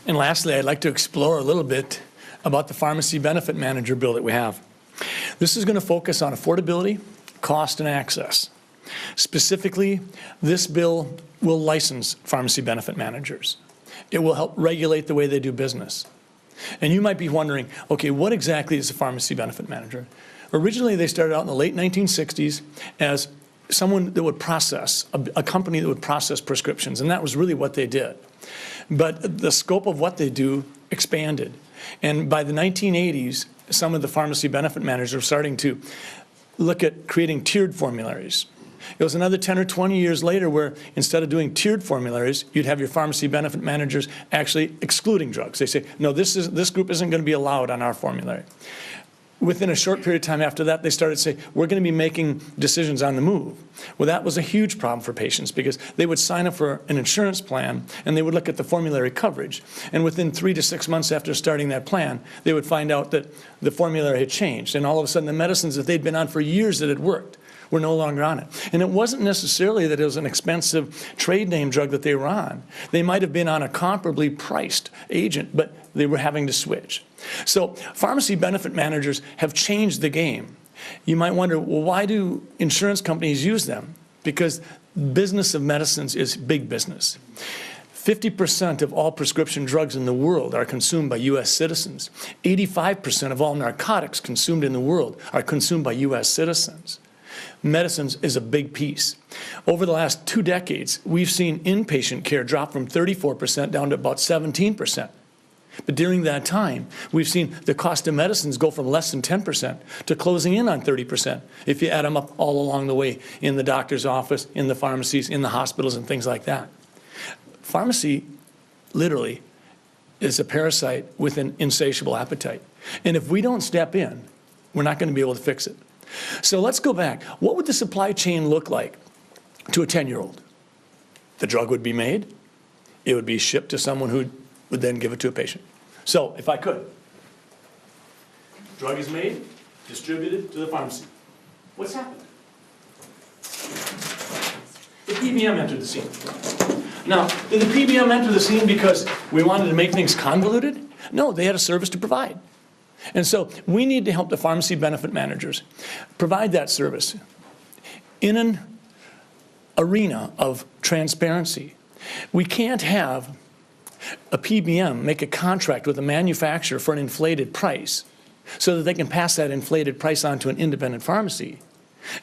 And lastly, I'd like to explore a little bit about the pharmacy benefit manager bill that we have. This is going to focus on affordability, cost, and access. Specifically, this bill will license pharmacy benefit managers. It will help regulate the way they do business. And you might be wondering, okay, what exactly is a pharmacy benefit manager? Originally, they started out in the late 1960s as someone that would process, a company that would process prescriptions, and that was really what they did. But the scope of what they do expanded. And by the 1980s, some of the pharmacy benefit managers were starting to look at creating tiered formularies. It was another 10 or 20 years later where instead of doing tiered formularies, you'd have your pharmacy benefit managers actually excluding drugs. They say, no, this group isn't going to be allowed on our formulary. Within a short period of time after that, they started to say, we're going to be making decisions on the move. Well, that was a huge problem for patients because they would sign up for an insurance plan and they would look at the formulary coverage. And within 3 to 6 months after starting that plan, they would find out that the formulary had changed. And all of a sudden, the medicines that they'd been on for years that had worked were no longer on it. And it wasn't necessarily that it was an expensive trade name drug that they were on. They might have been on a comparably priced agent, but they were having to switch. So pharmacy benefit managers have changed the game. You might wonder, well, why do insurance companies use them? Because business of medicines is big business. 50% of all prescription drugs in the world are consumed by U.S. citizens. 85% of all narcotics consumed in the world are consumed by U.S. citizens. Medicines is a big piece. Over the last 2 decades, we've seen inpatient care drop from 34% down to about 17%. But during that time, we've seen the cost of medicines go from less than 10% to closing in on 30% if you add them up all along the way in the doctor's office, in the pharmacies, in the hospitals, and things like that. Pharmacy, literally, is a parasite with an insatiable appetite. And if we don't step in, we're not going to be able to fix it. So let's go back. What would the supply chain look like to a 10-year-old? The drug would be made. It would be shipped to someone who would then give it to a patient. So if I could, drug is made, distributed to the pharmacy. What's happened? The PBM entered the scene. Now, did the PBM enter the scene because we wanted to make things convoluted? No, they had a service to provide. And so we need to help the pharmacy benefit managers provide that service in an arena of transparency. We can't have a PBM make a contract with a manufacturer for an inflated price so that they can pass that inflated price on to an independent pharmacy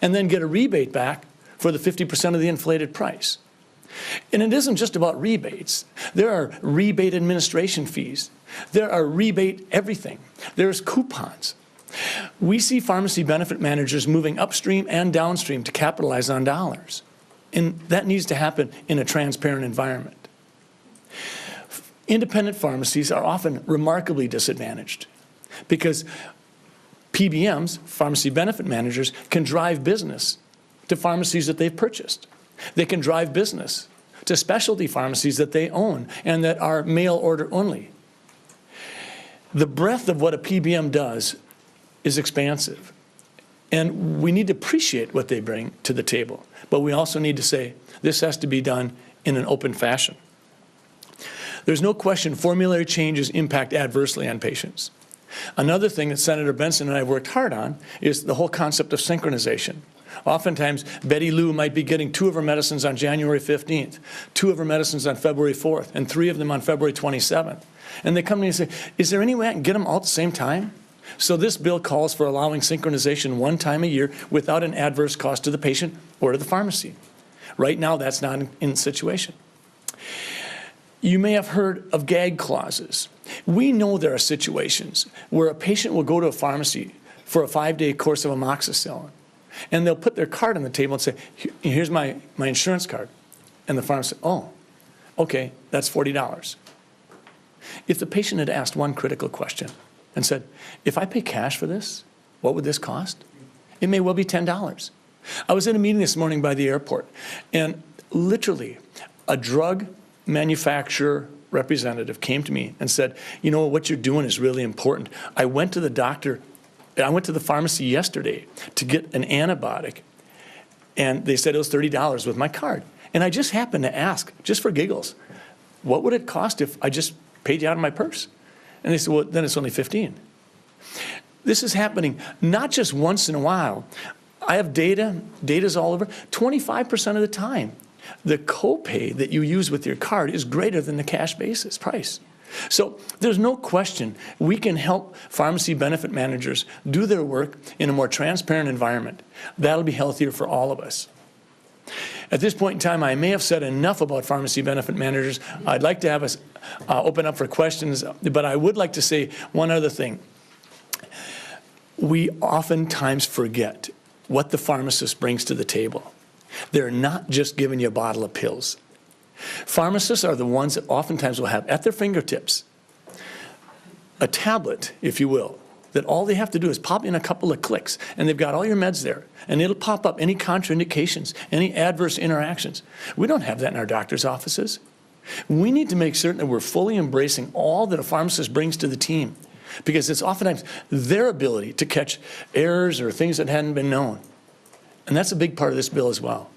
and then get a rebate back for the 50% of the inflated price. And it isn't just about rebates. There are rebate administration fees. There are rebate everything. There's coupons. We see pharmacy benefit managers moving upstream and downstream to capitalize on dollars. And that needs to happen in a transparent environment. Independent pharmacies are often remarkably disadvantaged because PBMs, pharmacy benefit managers, can drive business to pharmacies that they've purchased. They can drive business to specialty pharmacies that they own and that are mail order only. The breadth of what a PBM does is expansive. And we need to appreciate what they bring to the table. But we also need to say this has to be done in an open fashion. There's no question formulary changes impact adversely on patients. Another thing that Senator Benson and I have worked hard on is the whole concept of synchronization. Oftentimes, Betty Lou might be getting 2 of her medicines on January 15th, 2 of her medicines on February 4th, and 3 of them on February 27th. And they come to me and say, is there any way I can get them all at the same time? So this bill calls for allowing synchronization 1 time a year without an adverse cost to the patient or to the pharmacy. Right now, that's not in the situation. You may have heard of gag clauses. We know there are situations where a patient will go to a pharmacy for a 5-day course of amoxicillin, and they'll put their card on the table and say, here's my insurance card. And the pharmacist says, oh, okay, that's $40. If the patient had asked one critical question and said, if I pay cash for this, what would this cost? It may well be $10. I was in a meeting this morning by the airport, and literally a drug manufacturer representative came to me and said, you know, what you're doing is really important. I went to the pharmacy yesterday to get an antibiotic, and they said it was $30 with my card. And I just happened to ask, just for giggles, what would it cost if I just paid you out of my purse. And they said, well, then it's only 15. This is happening not just once in a while. I have data's all over. 25% of the time, the copay that you use with your card is greater than the cash basis price. So there's no question we can help pharmacy benefit managers do their work in a more transparent environment. That'll be healthier for all of us. At this point in time, I may have said enough about pharmacy benefit managers. I'd like to have us open up for questions, but I would like to say one other thing. We oftentimes forget what the pharmacist brings to the table. They're not just giving you a bottle of pills. Pharmacists are the ones that oftentimes will have at their fingertips a tablet, if you will, that all they have to do is pop in a couple of clicks, and they've got all your meds there, and it'll pop up any contraindications, any adverse interactions. We don't have that in our doctor's offices. We need to make certain that we're fully embracing all that a pharmacist brings to the team, because it's oftentimes their ability to catch errors or things that hadn't been known. And that's a big part of this bill as well.